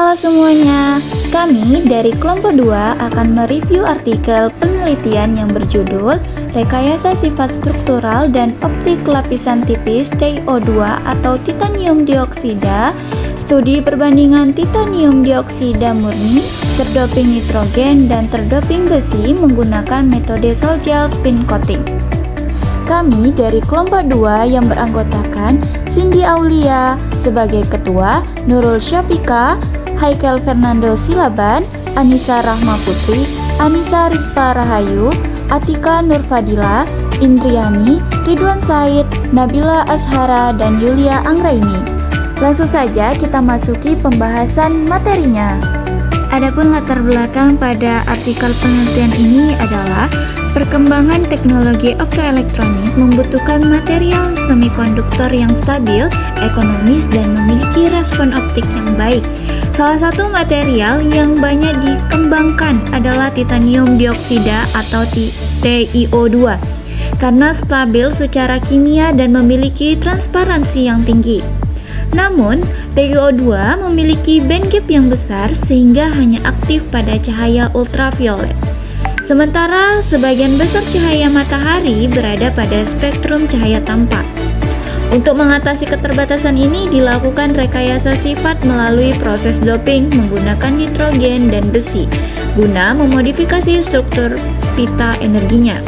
Halo semuanya, kami dari kelompok 2 akan mereview artikel penelitian yang berjudul Rekayasa Sifat Struktural dan Optik Lapisan Tipis TiO2 atau Titanium Dioksida, studi perbandingan titanium dioksida murni, terdoping nitrogen dan terdoping besi menggunakan metode sol gel spin coating. Kami dari kelompok 2 yang beranggotakan Cindy Aulia sebagai ketua, Nurul Syafika, Haikal Fernando Silaban, Anissa Rahma Putri, Anissa Rispa Rahayu, Atika Nurfadila, Indriani, Ridwan Said, Nabila Ashara, dan Yulia Anggraini. Langsung saja kita masuki pembahasan materinya. Adapun latar belakang pada artikel penelitian ini adalah perkembangan teknologi optoelektronik membutuhkan material semikonduktor yang stabil, ekonomis, dan memiliki respon optik yang baik. Salah satu material yang banyak dikembangkan adalah titanium dioksida atau TiO2 karena stabil secara kimia dan memiliki transparansi yang tinggi. Namun, TiO2 memiliki band gap yang besar sehingga hanya aktif pada cahaya ultraviolet. Sementara sebagian besar cahaya matahari berada pada spektrum cahaya tampak. Untuk mengatasi keterbatasan ini dilakukan rekayasa sifat melalui proses doping menggunakan nitrogen dan besi guna memodifikasi struktur pita energinya.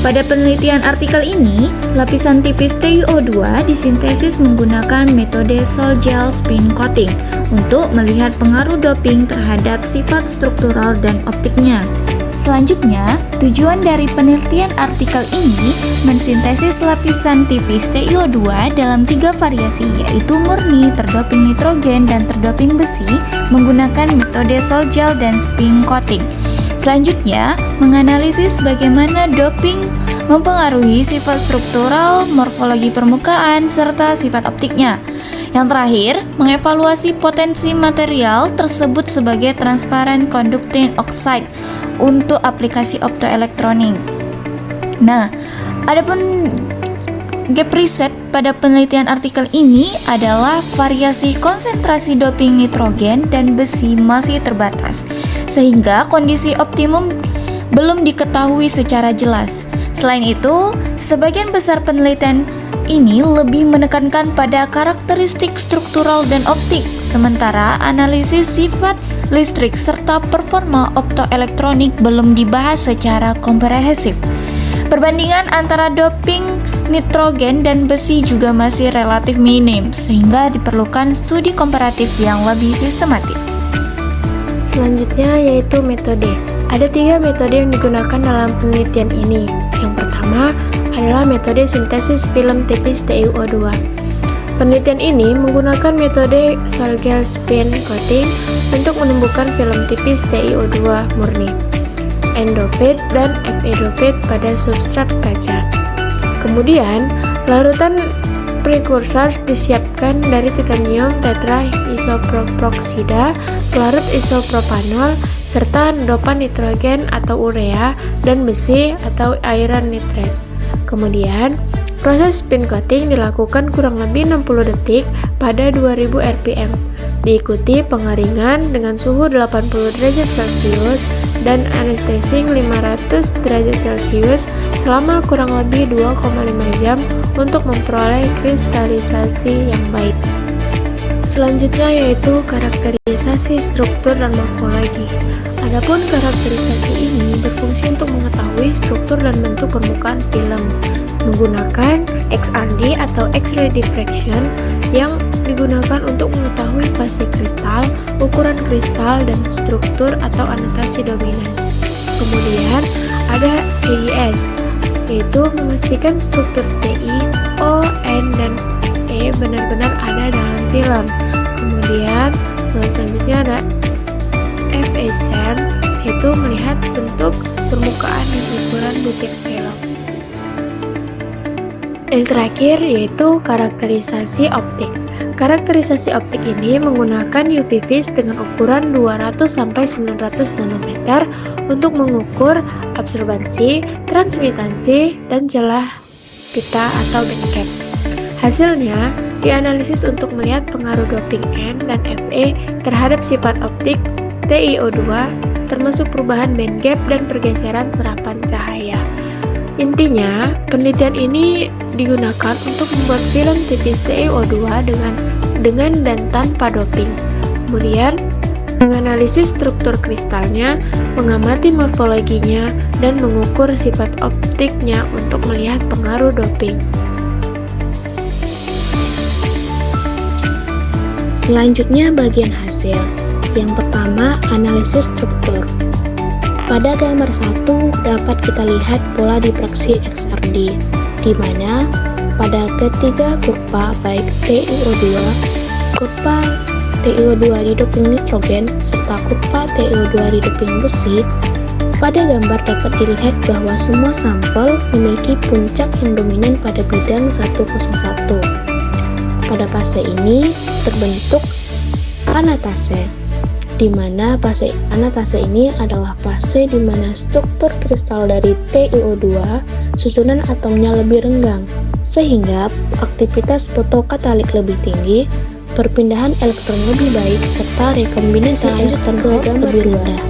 Pada penelitian artikel ini, lapisan tipis TiO2 disintesis menggunakan metode sol gel spin coating untuk melihat pengaruh doping terhadap sifat struktural dan optiknya. Selanjutnya, tujuan dari penelitian artikel ini mensintesis lapisan tipis TiO2 dalam 3 variasi, yaitu murni, terdoping nitrogen, dan terdoping besi menggunakan metode sol gel dan spin coating. Selanjutnya, menganalisis bagaimana doping mempengaruhi sifat struktural, morfologi permukaan, serta sifat optiknya. Yang terakhir, mengevaluasi potensi material tersebut sebagai transparent conducting oxide untuk aplikasi optoelektronik. Nah, adapun gap riset pada penelitian artikel ini adalah variasi konsentrasi doping nitrogen dan besi masih terbatas, sehingga kondisi optimum belum diketahui secara jelas. Selain itu, sebagian besar penelitian ini lebih menekankan pada karakteristik struktural dan optik, sementara analisis sifat listrik serta performa optoelektronik belum dibahas secara komprehensif. Perbandingan antara doping nitrogen dan besi juga masih relatif minim, sehingga diperlukan studi komparatif yang lebih sistematik. Selanjutnya yaitu metode. Ada 3 metode yang digunakan dalam penelitian ini. Yang pertama adalah metode sintesis film tipis TiO2. Penelitian ini menggunakan metode sol gel spin coating untuk menumbuhkan film tipis TiO2 murni, N-doped dan Fe-doped pada substrat kaca. Kemudian, larutan prekursor disiapkan dari titanium tetraisopropoksida, pelarut isopropanol, serta endopan nitrogen atau urea, dan besi atau iron nitrate. Kemudian, proses spin coating dilakukan kurang lebih 60 detik pada 2000 rpm, diikuti pengeringan dengan suhu 80 derajat Celcius dan anestesing 500 derajat Celcius selama kurang lebih 2,5 jam untuk memperoleh kristalisasi yang baik. Selanjutnya yaitu karakterisasi struktur dan morfologi. Adapun karakterisasi ini berfungsi untuk mengetahui struktur dan bentuk permukaan film menggunakan XRD atau X-ray diffraction yang digunakan untuk mengetahui fase kristal, ukuran kristal, dan struktur atau anotasi dominan. Kemudian ada AES, yaitu memastikan struktur TI, O, N, dan E benar-benar ada dalam film. Kemudian selanjutnya ada FSM, yaitu melihat bentuk permukaan dan ukuran butir film. Yang terakhir yaitu karakterisasi optik. Karakterisasi optik ini menggunakan UV vis dengan ukuran 200-900 nanometer untuk mengukur absorbansi, transmitansi, dan celah pita atau band gap. Hasilnya, dianalisis untuk melihat pengaruh doping N dan Fe terhadap sifat optik TiO2, termasuk perubahan band gap dan pergeseran serapan cahaya. Intinya, penelitian ini digunakan untuk membuat film tipis TiO2 dengan dan tanpa doping. Kemudian, menganalisis struktur kristalnya, mengamati morfologinya, dan mengukur sifat optiknya untuk melihat pengaruh doping. Selanjutnya bagian hasil. Yang pertama, analisis struktur. Pada gambar 1 dapat kita lihat pola diffraksi XRD, di mana pada ketiga kurva baik TiO2, kurva TiO2 didoping nitrogen, serta kurva TiO2 didoping besi, pada gambar dapat dilihat bahwa semua sampel memiliki puncak yang dominan pada bidang 101. Pada fase ini terbentuk anatase, di mana fase anatase ini adalah fase di mana struktur kristal dari TiO2 susunan atomnya lebih renggang, sehingga aktivitas fotokatalik lebih tinggi, perpindahan elektron lebih baik, serta rekombinasi elektron ke gambar lebih rendah.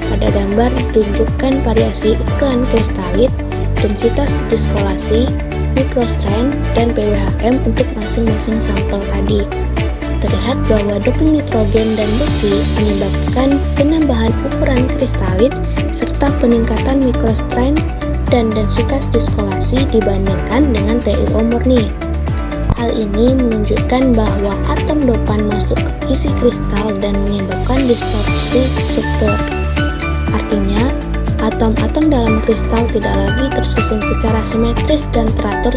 Pada gambar ditunjukkan variasi ukuran kristalit, densitas diskolasi, microstrain, dan PWHM untuk masing-masing sampel tadi. Terlihat bahwa doping nitrogen dan besi menyebabkan penambahan ukuran kristalit serta peningkatan microstrain dan densitas diskolasi dibandingkan dengan TiO murni. Hal ini menunjukkan bahwa atom dopan masuk ke isi kristal dan menyebabkan distorsi struktur. Artinya, atom-atom dalam kristal tidak lagi tersusun secara simetris dan teratur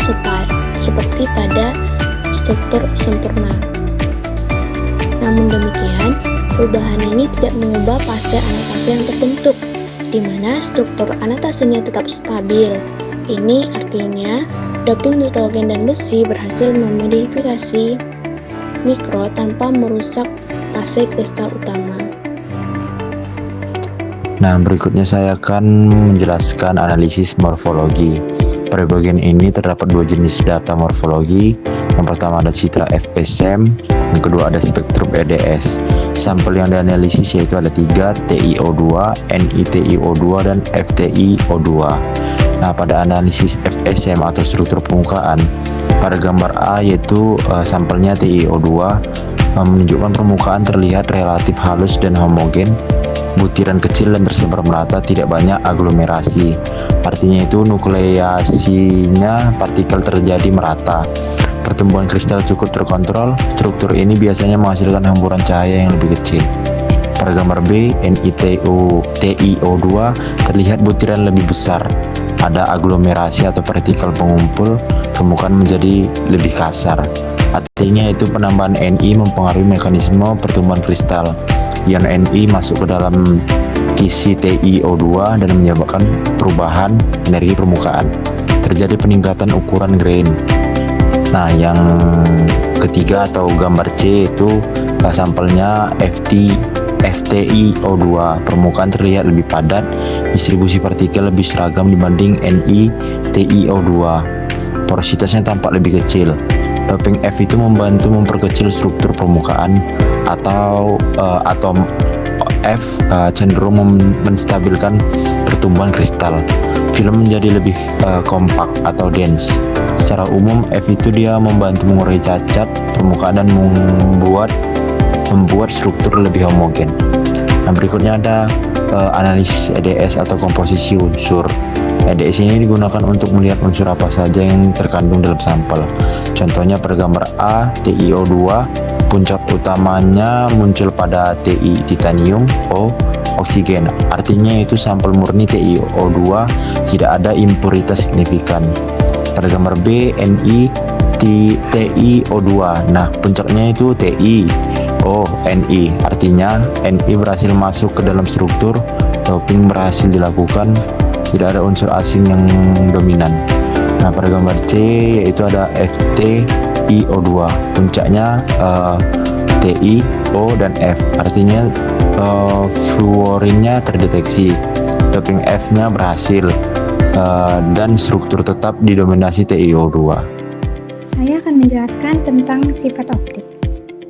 seperti pada struktur sempurna. Namun demikian, perubahan ini tidak mengubah fase anatase yang terbentuk, di mana struktur anatasenya tetap stabil. Ini artinya doping nitrogen dan besi berhasil memodifikasi mikro tanpa merusak fase kristal utama. Nah, berikutnya saya akan menjelaskan analisis morfologi. Pada bagian ini terdapat dua jenis data morfologi. Yang pertama ada citra FSM, yang kedua ada spektrum EDS. Sampel yang dianalisis yaitu ada 3, TiO2, NiTiO2, dan FTiO2. Nah, pada analisis FSM atau struktur permukaan, pada gambar A yaitu sampelnya TiO2 menunjukkan permukaan terlihat relatif halus dan homogen, butiran kecil dan tersebar merata, tidak banyak aglomerasi. Artinya itu nukleasinya partikel terjadi merata. Pertumbuhan kristal cukup terkontrol. Struktur ini biasanya menghasilkan hamburan cahaya yang lebih kecil. Pada gambar B, NiTiO2 terlihat butiran lebih besar. Ada aglomerasi atau partikel pengumpul, permukaan menjadi lebih kasar. Artinya itu penambahan Ni mempengaruhi mekanisme pertumbuhan kristal. Ion Ni masuk ke dalam kisi TiO2 dan menyebabkan perubahan energi permukaan. Terjadi peningkatan ukuran grain. Nah, yang ketiga atau gambar C itu sampelnya FTiO2. Permukaan terlihat lebih padat, distribusi partikel lebih seragam dibanding NiTiO2. Porositasnya tampak lebih kecil. Doping F itu membantu memperkecil struktur permukaan, atau atom F cenderung menstabilkan pertumbuhan kristal. Film menjadi lebih kompak atau dense. Secara umum, F itu dia membantu mengurangi cacat permukaan dan membuat struktur lebih homogen. Nah, berikutnya ada analisis EDS atau komposisi unsur. EDS ini digunakan untuk melihat unsur apa saja yang terkandung dalam sampel. Contohnya pada gambar A, TiO2, puncak utamanya muncul pada Ti, titanium, O, oksigen. Artinya itu sampel murni TiO2 tidak ada impuritas signifikan. Pada gambar B, TiO2. Nah, puncaknya itu Ti, O, Ni. Artinya Ni berhasil masuk ke dalam struktur, doping berhasil dilakukan, tidak ada unsur asing yang dominan. Nah, pada gambar C yaitu ada FTiO2. Puncaknya Ti, O, dan F. Artinya fluorinnya terdeteksi, doping F-nya berhasil, dan struktur tetap didominasi TiO2. saya akan menjelaskan tentang sifat optik.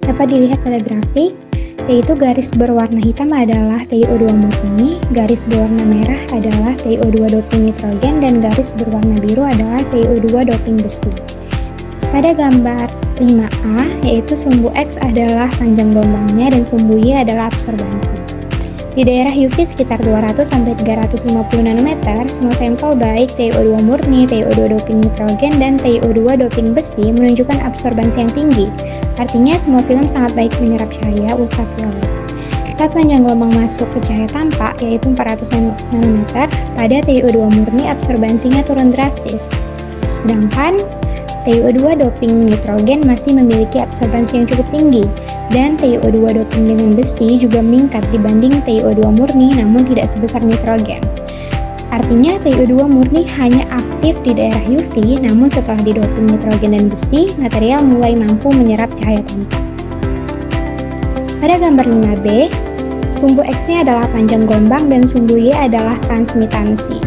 Dapat dilihat pada grafik, yaitu garis berwarna hitam adalah TiO2 murni, garis berwarna merah adalah TiO2 doping nitrogen, dan garis berwarna biru adalah TiO2 doping besi. Pada gambar 5A, yaitu sumbu X adalah panjang gelombangnya dan sumbu Y adalah absorbansi. Di daerah UV sekitar 200-350 nanometer, semua sampel baik TiO2 murni, TiO2 doping nitrogen, dan TiO2 doping besi menunjukkan absorbansi yang tinggi. Artinya semua film sangat baik menyerap cahaya ultraviolet. Saat panjang gelombang masuk ke cahaya tampak, yaitu 400 nanometer, pada TiO2 murni absorbansinya turun drastis. Sedangkan TiO2 doping nitrogen masih memiliki absorbansi yang cukup tinggi, dan TiO2 doping dengan besi juga meningkat dibanding TiO2 murni namun tidak sebesar nitrogen. Artinya TiO2 murni hanya aktif di daerah UV, namun setelah didoping nitrogen dan besi, material mulai mampu menyerap cahaya tampak. Pada gambar 5B, sumbu X-nya adalah panjang gelombang dan sumbu Y adalah transmitansi.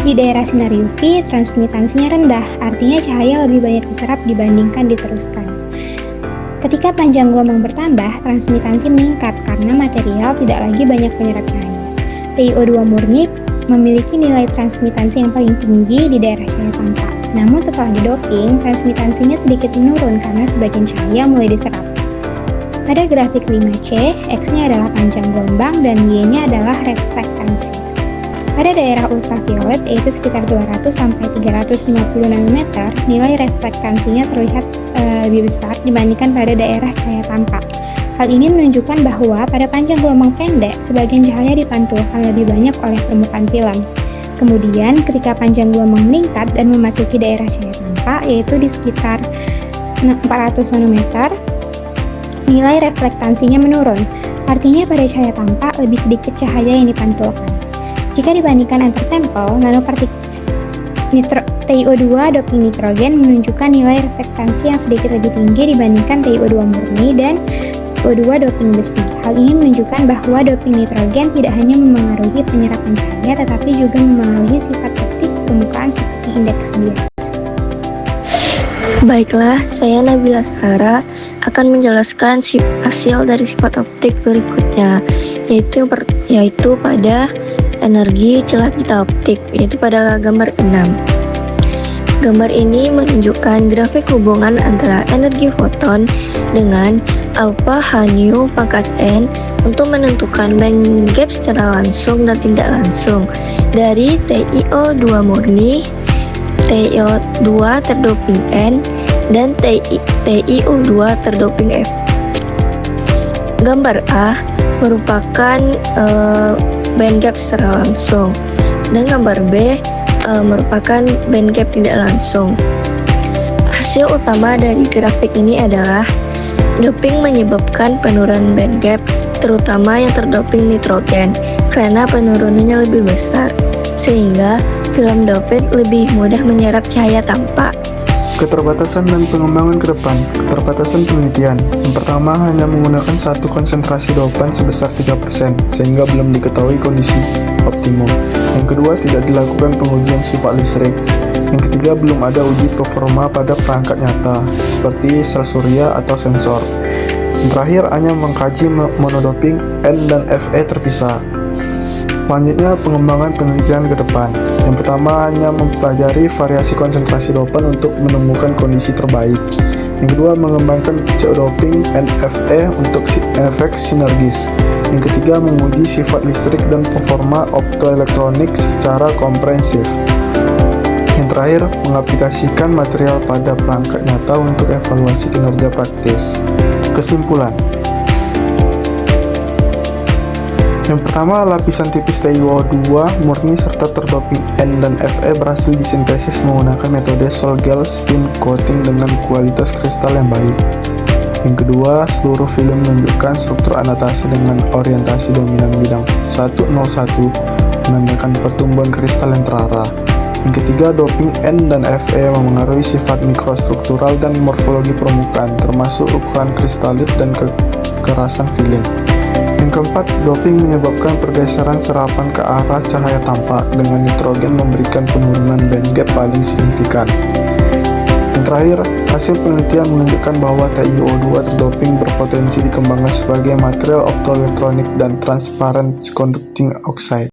Di daerah sinar UV, transmitansinya rendah, artinya cahaya lebih banyak diserap dibandingkan diteruskan. Ketika panjang gelombang bertambah, transmitansi meningkat karena material tidak lagi banyak menyerap cahaya. TiO2 murni memiliki nilai transmitansi yang paling tinggi di daerah cahaya tampak. Namun setelah didoping, transmitansinya sedikit menurun karena sebagian cahaya mulai diserap. Pada grafik 5C, X-nya adalah panjang gelombang dan Y-nya adalah reflektansi. Pada daerah ultraviolet, yaitu sekitar 200-350 nanometer, nilai reflektansinya terlihat lebih besar dibandingkan pada daerah cahaya tampak. Hal ini menunjukkan bahwa pada panjang gelombang pendek, sebagian cahaya dipantulkan lebih banyak oleh permukaan film. Kemudian, ketika panjang gelombang meningkat dan memasuki daerah cahaya tampak, yaitu di sekitar 400 nanometer, nilai reflektansinya menurun. Artinya pada cahaya tampak lebih sedikit cahaya yang dipantulkan. Jika dibandingkan antar sampel, nanopartikel TiO2 doping nitrogen menunjukkan nilai reflektansi yang sedikit lebih tinggi dibandingkan TiO2 murni dan TiO2 doping besi. Hal ini menunjukkan bahwa doping nitrogen tidak hanya memengaruhi penyerapan cahaya, tetapi juga memengaruhi sifat optik permukaan seperti indeks bias. Baiklah, saya Nabila Sahara akan menjelaskan hasil dari sifat optik berikutnya, yaitu pada energi celah pita optik, yaitu pada gambar 6. Gambar ini menunjukkan grafik hubungan antara energi foton dengan alpha h nu pangkat n untuk menentukan band gap secara langsung dan tidak langsung dari TiO2 murni, TiO2 terdoping N, dan TiO2 terdoping F. Gambar A merupakan band gap secara langsung, dan gambar B merupakan band gap tidak langsung. Hasil utama dari grafik ini adalah doping menyebabkan penurunan band gap, terutama yang terdoping nitrogen, karena penurunannya lebih besar, sehingga film doped lebih mudah menyerap cahaya tampak. Keterbatasan dan pengembangan ke depan. Keterbatasan penelitian. Yang pertama, hanya menggunakan satu konsentrasi dopan sebesar 3%, sehingga belum diketahui kondisi optimum. Yang kedua, tidak dilakukan pengujian sifat listrik. Yang ketiga, belum ada uji performa pada perangkat nyata, seperti sel surya atau sensor. Yang terakhir, hanya mengkaji monodoping N dan Fe terpisah. Selanjutnya, pengembangan penelitian ke depan. Yang pertama, hanya mempelajari variasi konsentrasi dopan untuk menemukan kondisi terbaik. Yang kedua, mengembangkan pseudodoping NFE untuk efek sinergis. Yang ketiga, menguji sifat listrik dan performa optoelektronik secara komprehensif. Yang terakhir, mengaplikasikan material pada perangkat nyata untuk evaluasi kinerja praktis. Kesimpulan. Yang pertama, lapisan tipis TiO2 murni serta terdoping N dan Fe berhasil disintesis menggunakan metode Sol-Gel spin coating dengan kualitas kristal yang baik. Yang kedua, seluruh film menunjukkan struktur anotasi dengan orientasi dominan bidang 101, menandakan pertumbuhan kristal yang terarah. Yang ketiga, doping N dan Fe memengaruhi sifat mikrostruktural dan morfologi permukaan, termasuk ukuran kristalit dan kekerasan film. Yang keempat, doping menyebabkan pergeseran serapan ke arah cahaya tampak, dengan nitrogen memberikan penurunan band gap paling signifikan. Yang terakhir, hasil penelitian menunjukkan bahwa TiO2 terdoping berpotensi dikembangkan sebagai material optoelektronik dan transparent conducting oxide.